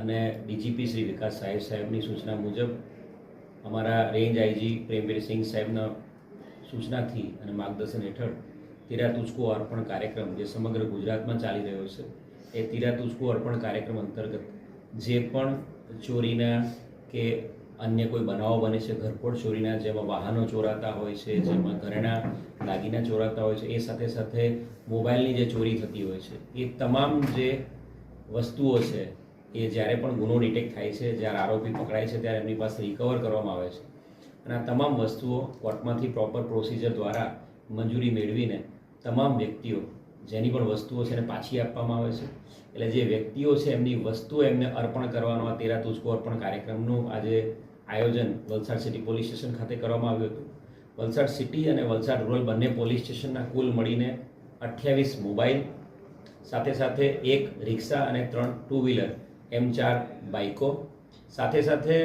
અને ડીજીપી શ્રી વિકાસ સાહેબની સૂચના મુજબ અમારા રેન્જ આઈજી પ્રેમવીરસિંહ સાહેબના સૂચનાથી અને માર્ગદર્શન હેઠળ તીરા તુજકો અર્પણ કાર્યક્રમ જે સમગ્ર ગુજરાતમાં ચાલી રહ્યો છે એ તીરા તુજકો અર્પણ કાર્યક્રમ અંતર્ગત જે પણ ચોરીના કે અન્ય કોઈ બનાવો બને છે, ઘરફોડ ચોરીના, જેમાં વાહનો ચોરાતા હોય છે, જેમાં ઘરેણા દાગીના ચોરાતા હોય છે, એ સાથે સાથે મોબાઈલની જે ચોરી થતી હોય છે, એ તમામ જે વસ્તુઓ છે એ જ્યારે પણ ગુનો ડિટેક્ટ થાય છે, જ્યારે આરોપી પકડાય છે ત્યારે એમની પાસે રિકવર કરવામાં આવે છે અને આ તમામ વસ્તુઓ કોર્ટમાંથી પ્રોપર પ્રોસિજર દ્વારા મંજૂરી મેળવીને તમામ વ્યક્તિઓ જેની પણ વસ્તુઓ છે એને પાછી આપવામાં આવે છે. એટલે જે વ્યક્તિઓ છે એમની વસ્તુઓ એમને અર્પણ કરવાનો આ તીરા તુજકો અર્પણ કાર્યક્રમનું આજે આયોજન વલસાડ સિટી પોલીસ સ્ટેશન ખાતે કરવામાં આવ્યું હતું. વલસાડ સિટી અને વલસાડ રૂરલ બંને પોલીસ સ્ટેશનના કુલ મળીને 28 મોબાઈલ, સાથે સાથે 1 રિક્ષા અને 3 ટુ વ્હીલર એમ 4 બાઇકો, સાથે સાથે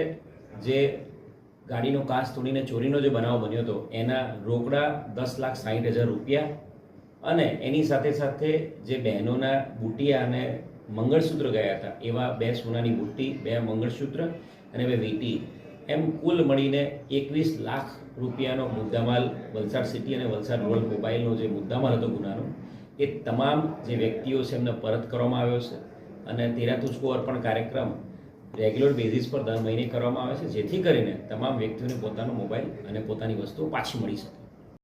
જે ગાડીનો કાચ તોડીને ચોરીનો જે બનાવ બન્યો હતો એના રોકડા 10,60,000 રૂપિયા અને એની સાથે સાથે જે બહેનોના બુટિયા અને મંગળસૂત્ર ગયા હતા એવા 2 સોનાની બુટ્ટી, 2 મંગળસૂત્ર અને 2 વીંટી એમ કુલ મળીને 21 લાખ રૂપિયાનો મુદ્દામાલ વલસાડ સિટી અને વલસાડ રૂરલ મોબાઈલનો જે મુદ્દામાલ હતો ગુનાનો એ તમામ જે વ્યક્તિઓ છે એમને પરત કરવામાં આવ્યો છે અને તીરા તુજકો અર્પણ કાર્યક્રમ રેગ્યુલર બેઝિસ પર દર મહિને કરવામાં આવે છે જેથી કરીને તમામ વ્યક્તિઓને પોતાનો મોબાઈલ અને પોતાની વસ્તુઓ પાછી મળી શકે.